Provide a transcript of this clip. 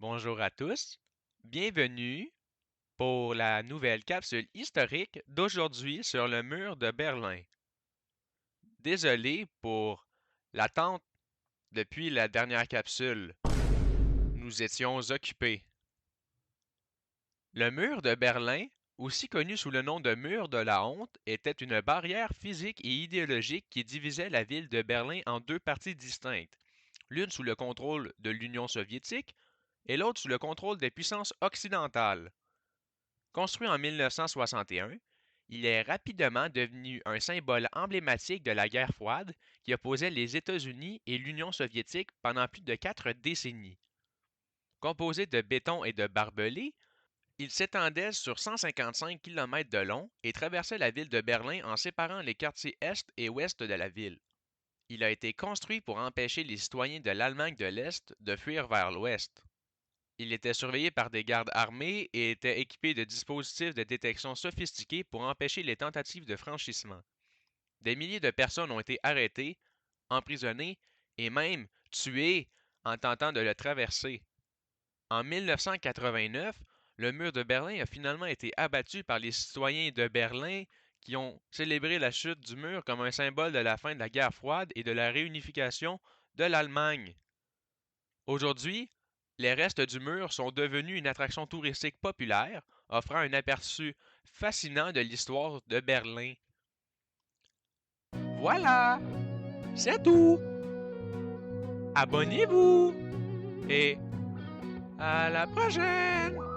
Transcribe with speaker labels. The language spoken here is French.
Speaker 1: Bonjour à tous, bienvenue pour la nouvelle capsule historique d'aujourd'hui sur le mur de Berlin. Désolé pour l'attente depuis la dernière capsule. Nous étions occupés. Le mur de Berlin, aussi connu sous le nom de mur de la honte, était une barrière physique et idéologique qui divisait la ville de Berlin en deux parties distinctes, l'une sous le contrôle de l'Union soviétique et l'autre sous le contrôle des puissances occidentales. Construit en 1961, il est rapidement devenu un symbole emblématique de la guerre froide qui opposait les États-Unis et l'Union soviétique pendant plus de 4 décennies. Composé de béton et de barbelés, il s'étendait sur 155 km de long et traversait la ville de Berlin en séparant les quartiers est et ouest de la ville. Il a été construit pour empêcher les citoyens de l'Allemagne de l'Est de fuir vers l'ouest. Il était surveillé par des gardes armés et était équipé de dispositifs de détection sophistiqués pour empêcher les tentatives de franchissement. Des milliers de personnes ont été arrêtées, emprisonnées et même tuées en tentant de le traverser. En 1989, le mur de Berlin a finalement été abattu par les citoyens de Berlin qui ont célébré la chute du mur comme un symbole de la fin de la guerre froide et de la réunification de l'Allemagne. Aujourd'hui, les restes du mur sont devenus une attraction touristique populaire, offrant un aperçu fascinant de l'histoire de Berlin. Voilà, c'est tout. Abonnez-vous et à la prochaine!